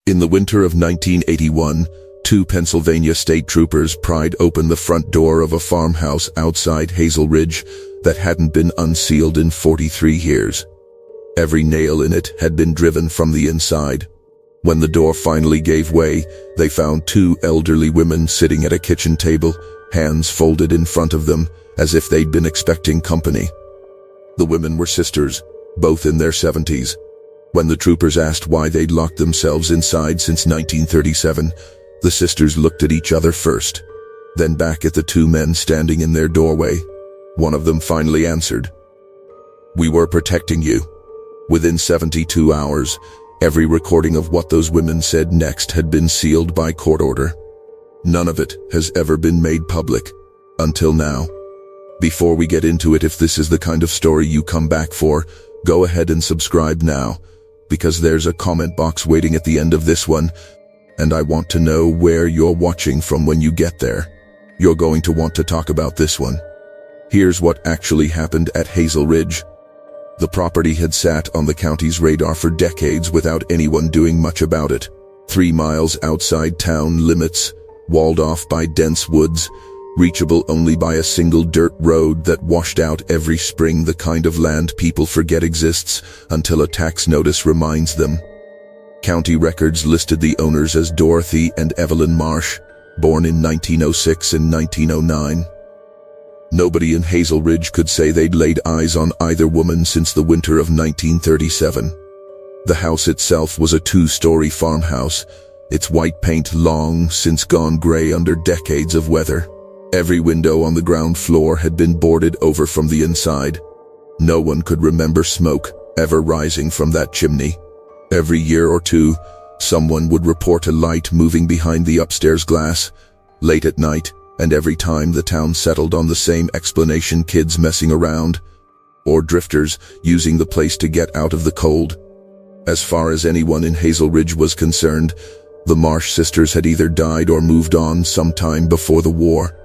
In the winter of 1981, two Pennsylvania state troopers pried open the front door of a farmhouse outside Hazelridge that hadn't been unsealed in 43 years. Every nail in it had been driven from the inside. When the door finally gave way, they found two elderly women sitting at a kitchen table, hands folded in front of them, as if they'd been expecting company. The women were sisters, both in their 70s. When the troopers asked why they'd locked themselves inside since 1937, the sisters looked at each other first, then back at the two men standing in their doorway. One of them finally answered, "We were protecting you." Within 72 hours, every recording of what those women said next had been sealed by court order. None of it has ever been made public, until now. Before we get into it, if this is the kind of story you come back for, go ahead and subscribe now, because there's a comment box waiting at the end of this one, and I want to know where you're watching from when you get there. You're going to want to talk about this one. Here's what actually happened at Hazelridge. The property had sat on the county's radar for decades without anyone doing much about it. 3 miles outside town limits, walled off by dense woods, reachable only by a single dirt road that washed out every spring, the kind of land people forget exists until a tax notice reminds them. County records listed the owners as Dorothy and Evelyn Marsh, born in 1906 and 1909. Nobody in Hazelridge could say they'd laid eyes on either woman since the winter of 1937. The house itself was a 2-story farmhouse, its white paint long since gone gray under decades of weather. Every window on the ground floor had been boarded over from the inside. No one could remember smoke ever rising from that chimney. Every year or two, someone would report a light moving behind the upstairs glass, late at night, and every time the town settled on the same explanation: kids messing around, or drifters using the place to get out of the cold. As far as anyone in Hazelridge was concerned, the Marsh sisters had either died or moved on sometime before the war.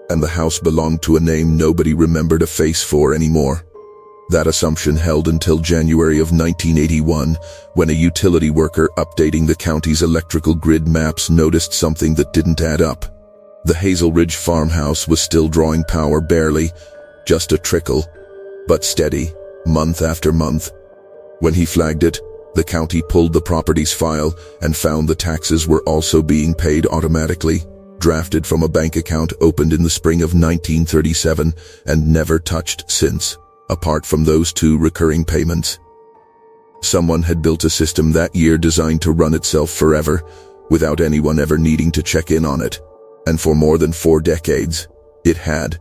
And the house belonged to a name nobody remembered a face for anymore. That assumption held until January of 1981, when a utility worker updating the county's electrical grid maps noticed something that didn't add up. The Hazelridge farmhouse was still drawing power, barely, just a trickle, but steady, month after month. When he flagged it, the county pulled the property's file and found the taxes were also being paid automatically, drafted from a bank account opened in the spring of 1937 and never touched since, apart from those 2 recurring payments. Someone had built a system that year designed to run itself forever, without anyone ever needing to check in on it. And for more than 4 decades, it had.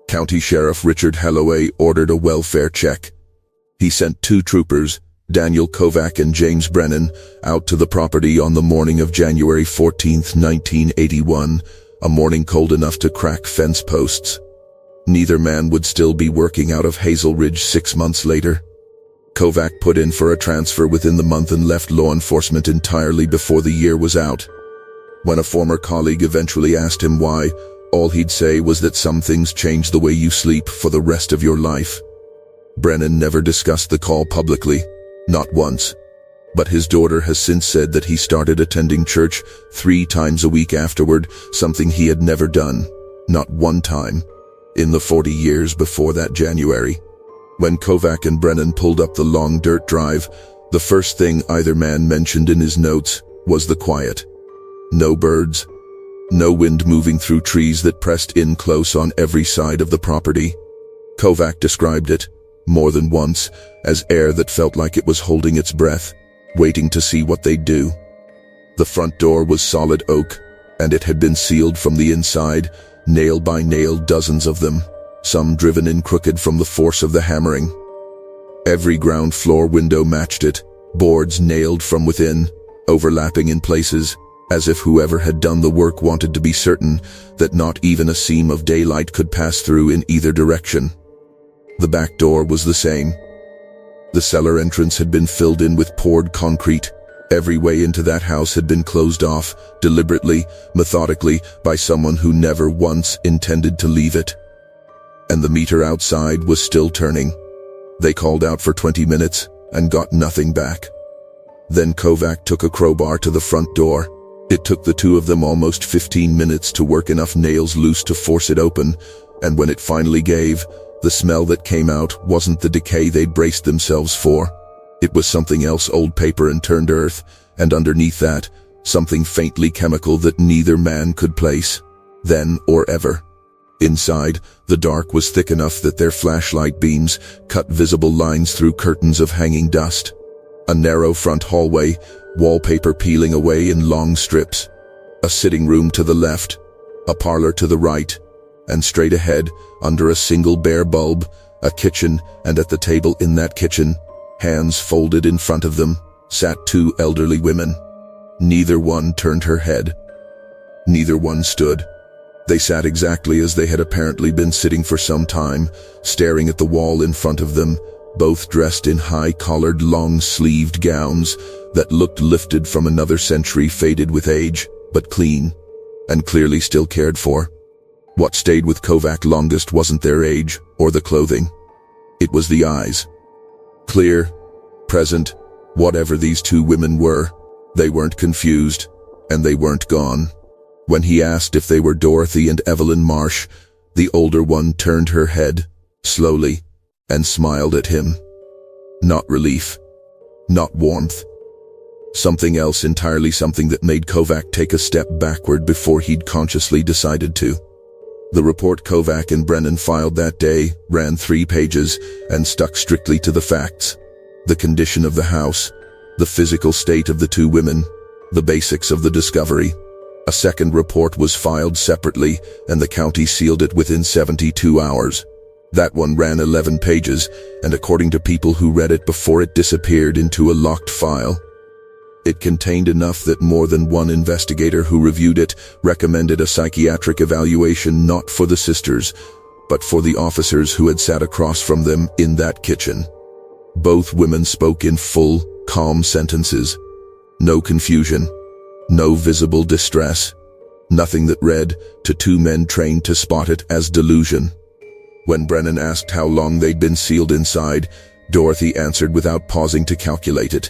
County Sheriff Richard Holloway ordered a welfare check. He sent 2 troopers, Daniel Kovac and James Brennan, out to the property on the morning of January 14, 1981, a morning cold enough to crack fence posts. Neither man would still be working out of Hazelridge 6 months later. Kovac put in for a transfer within the month and left law enforcement entirely before the year was out. When a former colleague eventually asked him why, all he'd say was that some things change the way you sleep for the rest of your life. Brennan never discussed the call publicly, not once. But his daughter has since said that he started attending church 3 times a week afterward, something he had never done, not one time, in the 40 years before that January. When Kovac and Brennan pulled up the long dirt drive, the first thing either man mentioned in his notes was the quiet. No birds, no wind moving through trees that pressed in close on every side of the property. Kovac described it, more than once, as air that felt like it was holding its breath, waiting to see what they'd do. The front door was solid oak, and it had been sealed from the inside, nail by nail, dozens of them, some driven in crooked from the force of the hammering. Every ground floor window matched it, boards nailed from within, overlapping in places, as if whoever had done the work wanted to be certain that not even a seam of daylight could pass through in either direction. The back door was the same. The cellar entrance had been filled in with poured concrete. Every way into that house had been closed off, deliberately, methodically, by someone who never once intended to leave it. And the meter outside was still turning. They called out for 20 minutes and got nothing back. Then Kovac took a crowbar to the front door. It took the two of them almost 15 minutes to work enough nails loose to force it open, and when it finally gave, the smell that came out wasn't the decay they'd braced themselves for. It was something else, old paper and turned earth, and underneath that, something faintly chemical that neither man could place, then or ever. Inside, the dark was thick enough that their flashlight beams cut visible lines through curtains of hanging dust. A narrow front hallway, wallpaper peeling away in long strips. A sitting room to the left, a parlor to the right, and straight ahead, under a single bare bulb, a kitchen, and at the table in that kitchen, hands folded in front of them, sat two elderly women. Neither one turned her head. Neither one stood. They sat exactly as they had apparently been sitting for some time, staring at the wall in front of them, both dressed in high-collared, long-sleeved gowns that looked lifted from another century, faded with age, but clean, and clearly still cared for. What stayed with Kovac longest wasn't their age or the clothing. It was the eyes. Clear, present, whatever these two women were, they weren't confused, and they weren't gone. When he asked if they were Dorothy and Evelyn Marsh, the older one turned her head, slowly, and smiled at him. Not relief. Not warmth. Something else entirely, something that made Kovac take a step backward before he'd consciously decided to. The report Kovac and Brennan filed that day ran 3 pages and stuck strictly to the facts. The condition of the house, the physical state of the two women, the basics of the discovery. A second report was filed separately, and the county sealed it within 72 hours. That one ran 11 pages, and according to people who read it before it disappeared into a locked file. It contained enough that more than one investigator who reviewed it recommended a psychiatric evaluation, not for the sisters, but for the officers who had sat across from them in that kitchen. Both women spoke in full, calm sentences. No confusion. No visible distress. Nothing that read to two men trained to spot it as delusion. When Brennan asked how long they'd been sealed inside, Dorothy answered without pausing to calculate it.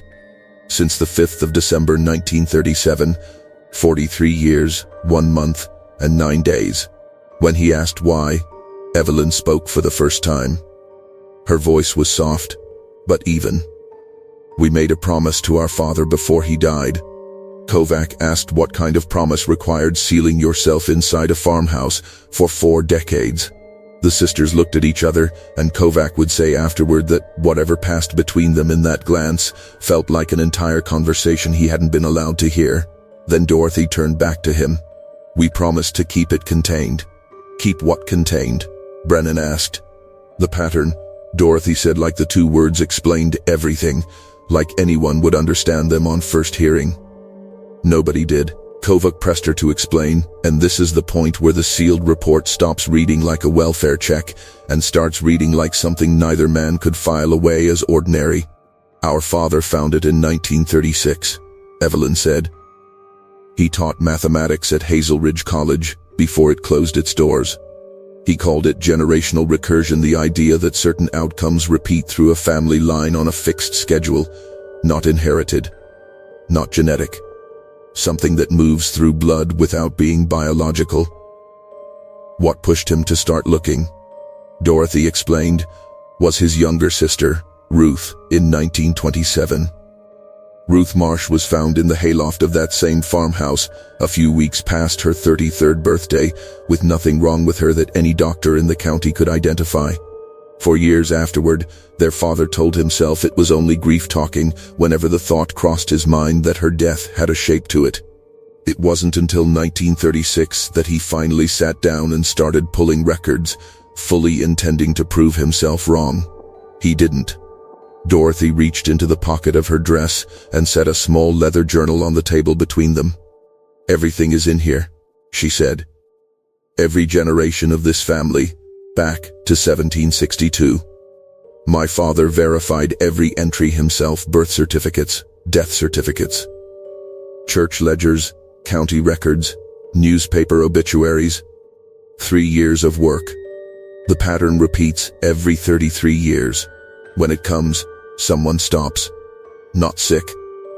Since the 5th of December 1937, 43 years, 1 month, and 9 days. When he asked why, Evelyn spoke for the first time. Her voice was soft, but even. "We made a promise to our father before he died." Kovac asked what kind of promise required sealing yourself inside a farmhouse for 4 decades. The sisters looked at each other, and Kovac would say afterward that whatever passed between them in that glance felt like an entire conversation he hadn't been allowed to hear. Then Dorothy turned back to him. "We promised to keep it contained." "Keep what contained?" Brennan asked. "The pattern," Dorothy said, like the 2 words explained everything, like anyone would understand them on first hearing. Nobody did. Kovac pressed her to explain, and this is the point where the sealed report stops reading like a welfare check and starts reading like something neither man could file away as ordinary. "Our father found it in 1936, Evelyn said. "He taught mathematics at Hazelridge College before it closed its doors. He called it generational recursion, the idea that certain outcomes repeat through a family line on a fixed schedule, not inherited, not genetic. Something that moves through blood without being biological." What pushed him to start looking, Dorothy explained, was his younger sister, Ruth, in 1927. Ruth Marsh was found in the hayloft of that same farmhouse a few weeks past her 33rd birthday, with nothing wrong with her that any doctor in the county could identify. For years afterward, their father told himself it was only grief talking whenever the thought crossed his mind that her death had a shape to it. It wasn't until 1936 that he finally sat down and started pulling records, fully intending to prove himself wrong. He didn't. Dorothy reached into the pocket of her dress and set a small leather journal on the table between them. "Everything is in here," she said. "Every generation of this family, back to 1762. My father verified every entry himself, birth certificates, death certificates, church ledgers, county records, newspaper obituaries. 3 years of work. The pattern repeats every 33 years. When it comes, someone stops. Not sick,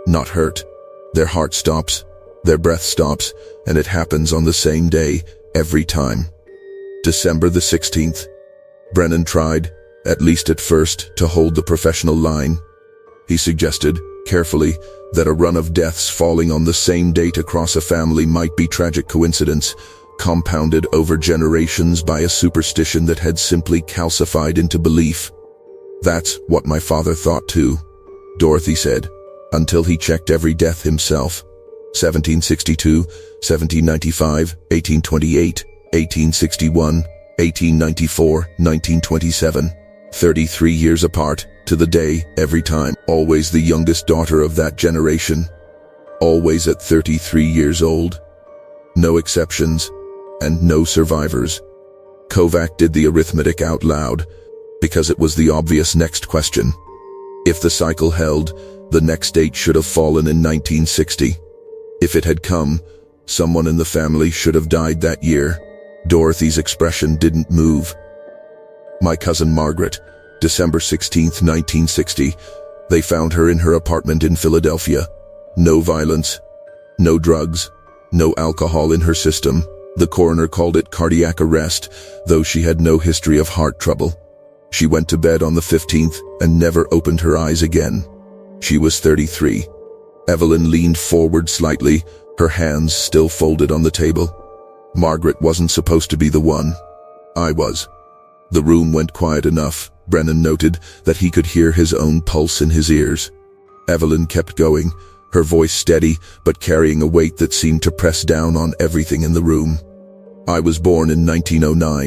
Not hurt. Their heart stops, their breath stops, and it happens on the same day, every time. December the 16th. Brennan tried, at least at first, to hold the professional line. He suggested, carefully, that a run of deaths falling on the same date across a family might be tragic coincidence, compounded over generations by a superstition that had simply calcified into belief. That's what my father thought too, Dorothy said, until he checked every death himself. 1762, 1795, 1828, 1861, 1894, 1927. 33 years apart, to the day, every time. Always the youngest daughter of that generation. Always at 33 years old. No exceptions, and no survivors. Kovac did the arithmetic out loud, because it was the obvious next question. If the cycle held, the next date should have fallen in 1960. If it had come, someone in the family should have died that year. Dorothy's expression didn't move. My cousin Margaret, December 16, 1960. They found her in her apartment in Philadelphia. No violence, no drugs, no alcohol in her system. The coroner called it cardiac arrest, though she had no history of heart trouble. She went to bed on the 15th and never opened her eyes again. She was 33. Evelyn leaned forward slightly, her hands still folded on the table. Margaret wasn't supposed to be the one. I was. The room went quiet enough. Brennan noted that he could hear his own pulse in his ears. Evelyn kept going, her voice steady but carrying a weight that seemed to press down on everything in the room. I was born in 1909.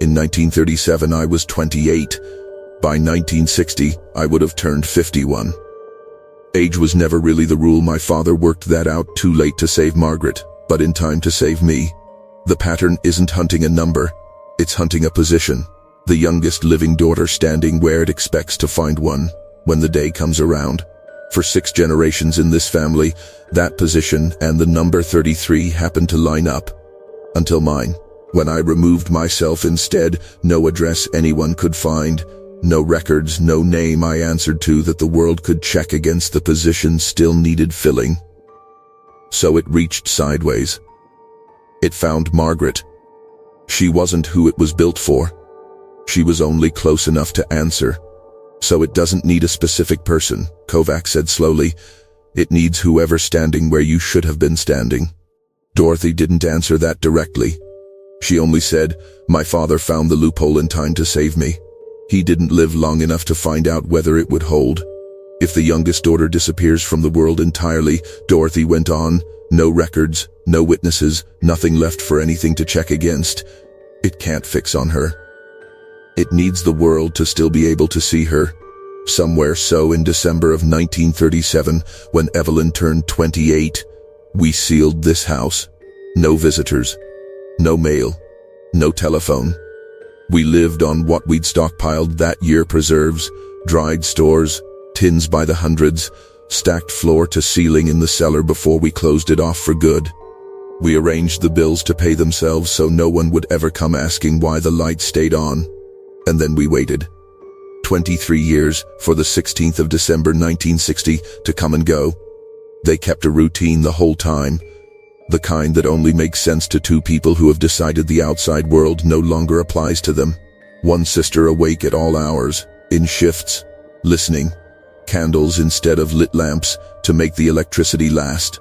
In 1937 I was 28. By 1960 I would have turned 51. Age was never really the rule. My father worked that out too late to save Margaret, but in time to save me. The pattern isn't hunting a number, it's hunting a position. The youngest living daughter standing where it expects to find one, when the day comes around. For 6 generations in this family, that position and the number 33 happened to line up. Until mine. When I removed myself instead, no address anyone could find, no records, no name I answered to that the world could check against the position still needed filling. So it reached sideways. It found Margaret. She wasn't who it was built for. She was only close enough to answer. So it doesn't need a specific person, Kovac said slowly. It needs whoever standing where you should have been standing. Dorothy didn't answer that directly. She only said, my father found the loophole in time to save me. He didn't live long enough to find out whether it would hold. If the youngest daughter disappears from the world entirely, Dorothy went on, no records, no witnesses, nothing left for anything to check against. It can't fix on her. It needs the world to still be able to see her. Somewhere so in December of 1937, when Evelyn turned 28, we sealed this house. No visitors, no mail, no telephone. We lived on what we'd stockpiled that year: preserves, dried stores, tins by the hundreds, stacked floor to ceiling in the cellar before we closed it off for good. We arranged the bills to pay themselves so no one would ever come asking why the light stayed on. And then we waited. 23 years for the 16th of December 1960 to come and go. They kept a routine the whole time. The kind that only makes sense to 2 people who have decided the outside world no longer applies to them. One sister awake at all hours, in shifts, listening. Candles instead of lit lamps to make the electricity last.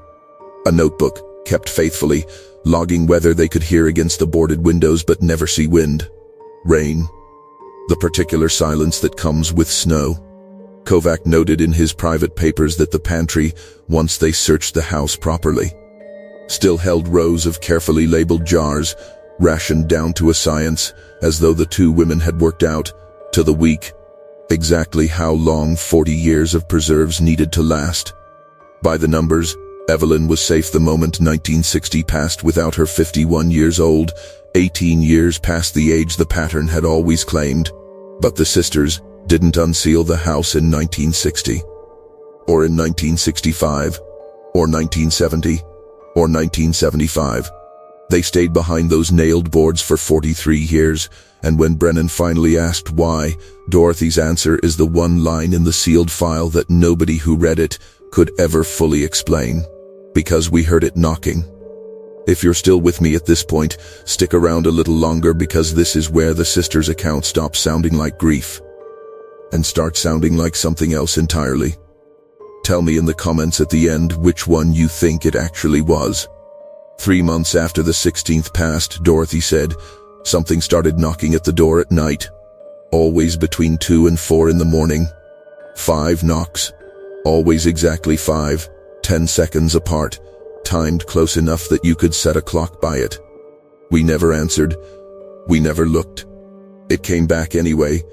A notebook, kept faithfully, logging weather they could hear against the boarded windows but never see wind. Rain. The particular silence that comes with snow. Kovac noted in his private papers that the pantry, once they searched the house properly, still held rows of carefully labeled jars, rationed down to a science, as though the 2 women had worked out, to the week, exactly how long 40 years of preserves needed to last. By the numbers, Evelyn was safe the moment 1960 passed without her 51 years old, 18 years past the age the pattern had always claimed. But the sisters didn't unseal the house in 1960, or in 1965, or 1970, or 1975. They stayed behind those nailed boards for 43 years, and when Brennan finally asked why, Dorothy's answer is the one line in the sealed file that nobody who read it could ever fully explain, because we heard it knocking. If you're still with me at this point, stick around a little longer, because this is where the sisters' account stops sounding like grief and starts sounding like something else entirely. Tell me in the comments at the end which one you think it actually was. 3 months after the 16th passed, Dorothy said, something started knocking at the door at night, always between 2 and 4 in the morning. 5 knocks, always exactly 5, 10 seconds apart, timed close enough that you could set a clock by it. We never answered. We never looked. It came back anyway,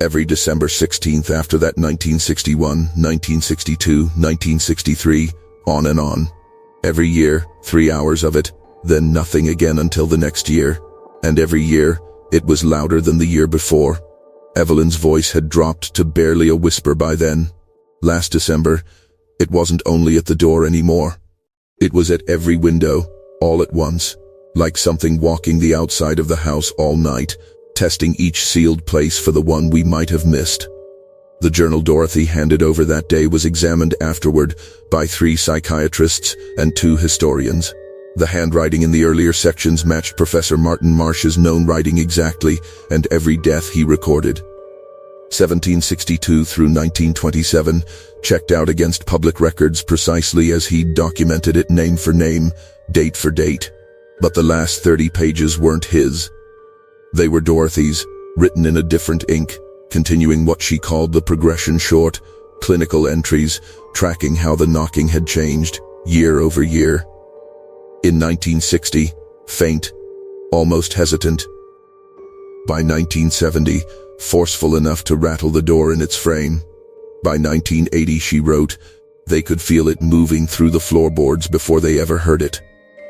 every December 16th after that, 1961, 1962, 1963, on and on. Every year, 3 hours of it, then nothing again until the next year. And every year, it was louder than the year before. Evelyn's voice had dropped to barely a whisper by then. Last December, it wasn't only at the door anymore. It was at every window, all at once, like something walking the outside of the house all night, testing each sealed place for the one we might have missed. The journal Dorothy handed over that day was examined afterward by 3 psychiatrists and 2 historians. The handwriting in the earlier sections matched Professor Martin Marsh's known writing exactly, and every death he recorded, 1762 through 1927, checked out against public records precisely as he'd documented it, name for name, date for date. But the last 30 pages weren't his. They were Dorothy's, written in a different ink, continuing what she called the progression short, clinical entries, tracking how the knocking had changed, year over year. In 1960, faint, almost hesitant. By 1970, forceful enough to rattle the door in its frame. By 1980, she wrote, they could feel it moving through the floorboards before they ever heard it.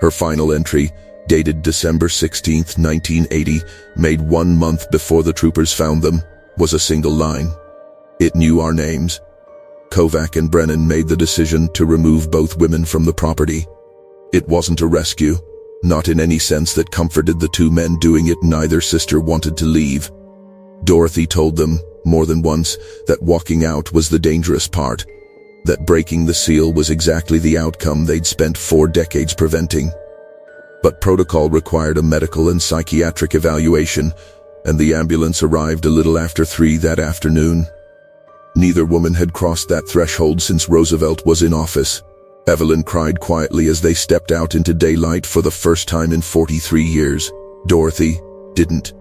Her final entry, dated December 16, 1980, made 1 month before the troopers found them, was a single line. It knew our names. Kovac and Brennan made the decision to remove both women from the property. It wasn't a rescue, not in any sense that comforted the 2 men doing it. Neither sister wanted to leave. Dorothy told them, more than once, that walking out was the dangerous part, that breaking the seal was exactly the outcome they'd spent 4 decades preventing. But protocol required a medical and psychiatric evaluation, and the ambulance arrived a little after 3 that afternoon. Neither woman had crossed that threshold since Roosevelt was in office. Evelyn cried quietly as they stepped out into daylight for the first time in 43 years. Dorothy didn't.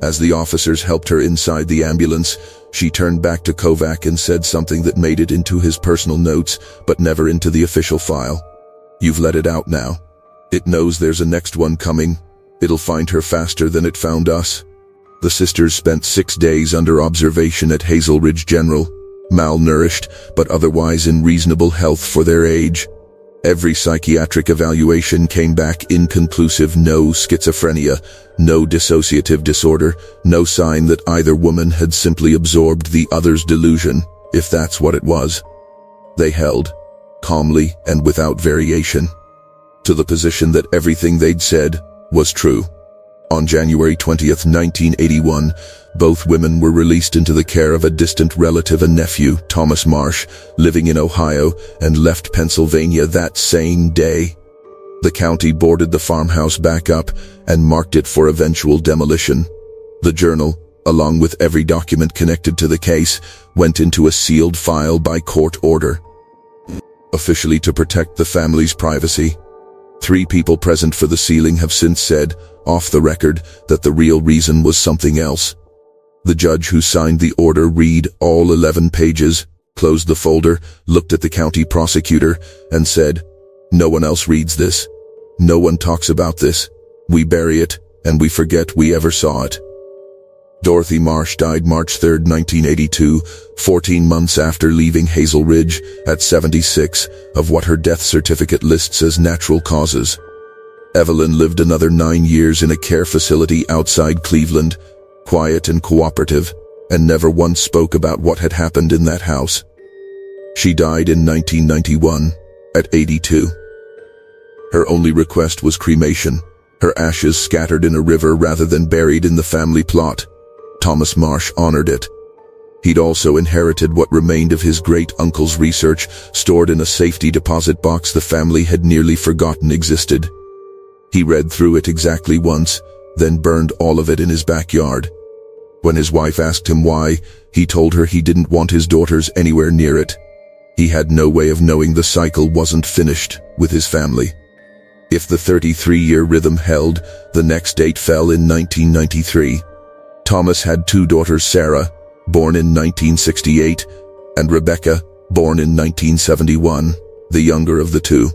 As the officers helped her inside the ambulance, she turned back to Kovac and said something that made it into his personal notes, but never into the official file. You've let it out now. It knows there's a next one coming. It'll find her faster than it found us. The sisters spent 6 days under observation at Hazelridge General, malnourished, but otherwise in reasonable health for their age. Every psychiatric evaluation came back inconclusive: no schizophrenia, no dissociative disorder, no sign that either woman had simply absorbed the other's delusion, if that's what it was. They held, calmly and without variation, to the position that everything they'd said was true. On January 20th, 1981, both women were released into the care of a distant relative and nephew, Thomas Marsh, living in Ohio, and left Pennsylvania that same day. The county boarded the farmhouse back up and marked it for eventual demolition. The journal, along with every document connected to the case, went into a sealed file by court order, officially to protect the family's privacy. 3 people present for the sealing have since said, off the record, that the real reason was something else. The judge who signed the order read all 11 pages, closed the folder, looked at the county prosecutor, and said, "No one else reads this. No one talks about this. We bury it, and we forget we ever saw it." Dorothy Marsh died March 3, 1982, 14 months after leaving Hazelridge, at 76, of what her death certificate lists as natural causes. Evelyn lived another 9 years in a care facility outside Cleveland, quiet and cooperative, and never once spoke about what had happened in that house. She died in 1991, at 82. Her only request was cremation, her ashes scattered in a river rather than buried in the family plot. Thomas Marsh honored it. He'd also inherited what remained of his great-uncle's research, stored in a safety deposit box the family had nearly forgotten existed. He read through it exactly once, then burned all of it in his backyard. When his wife asked him why, he told her he didn't want his daughters anywhere near it. He had no way of knowing the cycle wasn't finished with his family. If the 33-year rhythm held, the next date fell in 1993. Thomas had two daughters, Sarah, born in 1968, and Rebecca, born in 1971, the younger of the two.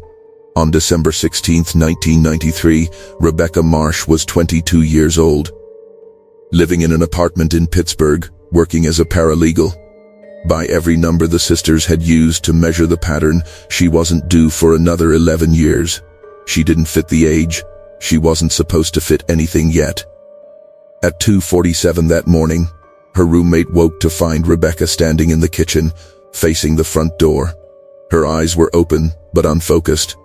On December 16, 1993, Rebecca Marsh was 22 years old. Living in an apartment in Pittsburgh, working as a paralegal. By every number the sisters had used to measure the pattern, she wasn't due for another 11 years. She didn't fit the age. She wasn't supposed to fit anything yet. At 2:47 that morning, her roommate woke to find Rebecca standing in the kitchen, facing the front door. Her eyes were open, but unfocused.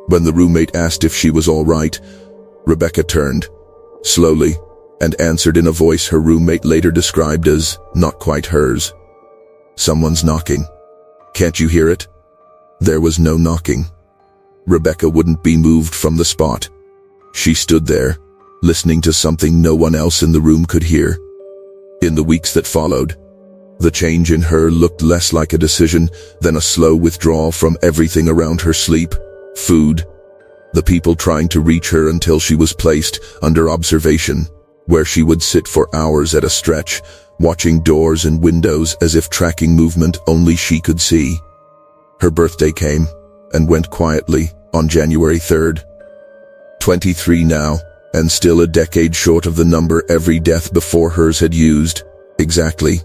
When the roommate asked if she was all right, Rebecca turned, slowly, and answered in a voice her roommate later described as not quite hers. "Someone's knocking. Can't you hear it?" There was no knocking. Rebecca wouldn't be moved from the spot. She stood there, listening to something no one else in the room could hear. In the weeks that followed, the change in her looked less like a decision than a slow withdrawal from everything around her: sleep, food, the people trying to reach her, until she was placed under observation, where she would sit for hours at a stretch, watching doors and windows as if tracking movement only she could see. Her birthday came and went quietly on January 3rd. 23 now, and still a decade short of the number every death before hers had used. Exactly.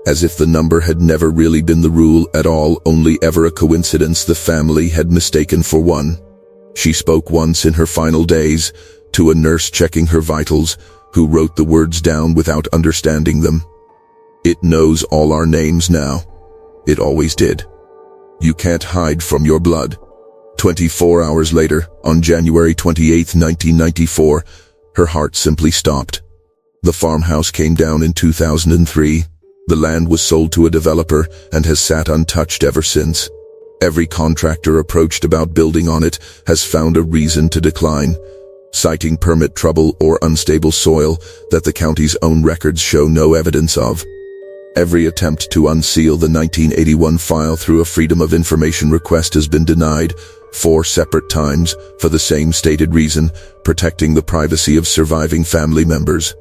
As if the number had never really been the rule at all, only ever a coincidence the family had mistaken for one. She spoke once in her final days, to a nurse checking her vitals, who wrote the words down without understanding them. "It knows all our names now. It always did. You can't hide from your blood." 24 hours later, on January 28, 1994, her heart simply stopped. The farmhouse came down in 2003. The land was sold to a developer and has sat untouched ever since. Every contractor approached about building on it has found a reason to decline, citing permit trouble or unstable soil that the county's own records show no evidence of. Every attempt to unseal the 1981 file through a Freedom of Information request has been denied 4 separate times for the same stated reason: protecting the privacy of surviving family members.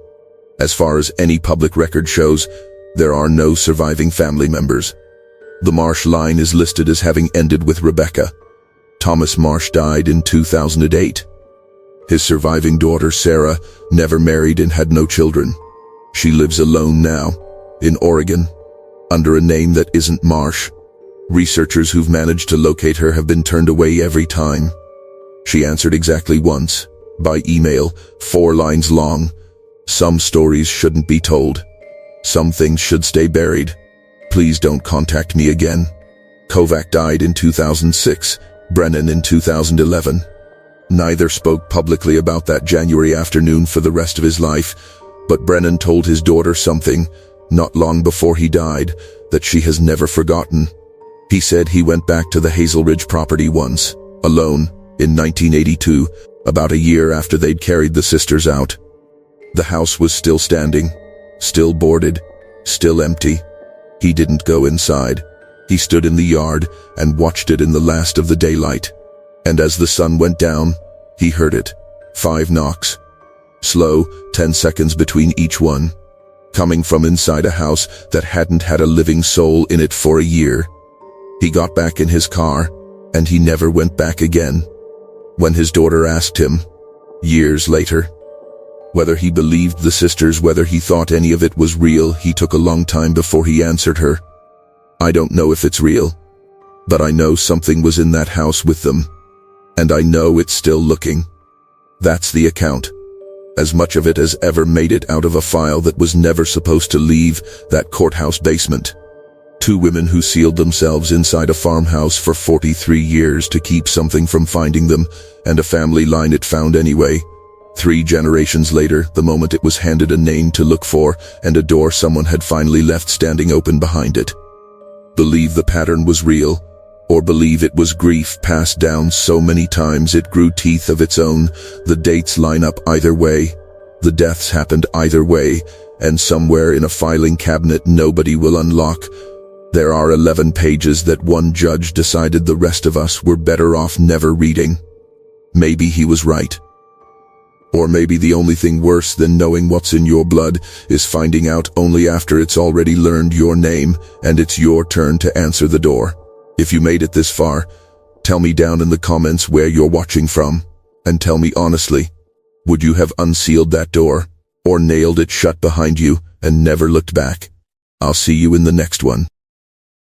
As far as any public record shows, there are no surviving family members. The Marsh line is listed as having ended with Rebecca. Thomas Marsh died in 2008. His surviving daughter, Sarah, never married and had no children. She lives alone now, in Oregon, under a name that isn't Marsh. Researchers who've managed to locate her have been turned away every time. She answered exactly once, by email, 4 lines long. "Some stories shouldn't be told. Some things should stay buried. Please don't contact me again." Kovac died in 2006, Brennan in 2011. Neither spoke publicly about that January afternoon for the rest of his life, but Brennan told his daughter something, not long before he died, that she has never forgotten. He said he went back to the Hazelridge property once, alone, in 1982, about a year after they'd carried the sisters out. The house was still standing, still boarded, still empty. He didn't go inside. He stood in the yard and watched it in the last of the daylight. And as the sun went down, he heard it. 5 knocks. Slow, 10 seconds between each one. Coming from inside a house that hadn't had a living soul in it for a year. He got back in his car, and he never went back again. When his daughter asked him, years later, whether he believed the sisters, whether he thought any of it was real, he took a long time before he answered her. "I don't know if it's real, but I know something was in that house with them, and I know it's still looking." That's the account. As much of it as ever made it out of a file that was never supposed to leave that courthouse basement. 2 women who sealed themselves inside a farmhouse for 43 years to keep something from finding them, and a family line it found anyway. 3 generations later, the moment it was handed a name to look for and a door someone had finally left standing open behind it. Believe the pattern was real, or believe it was grief passed down so many times it grew teeth of its own. The dates line up either way, the deaths happened either way, and somewhere in a filing cabinet nobody will unlock, there are 11 pages that one judge decided the rest of us were better off never reading. Maybe he was right. Or maybe the only thing worse than knowing what's in your blood is finding out only after it's already learned your name and it's your turn to answer the door. If you made it this far, tell me down in the comments where you're watching from, and tell me honestly, would you have unsealed that door, or nailed it shut behind you and never looked back? I'll see you in the next one.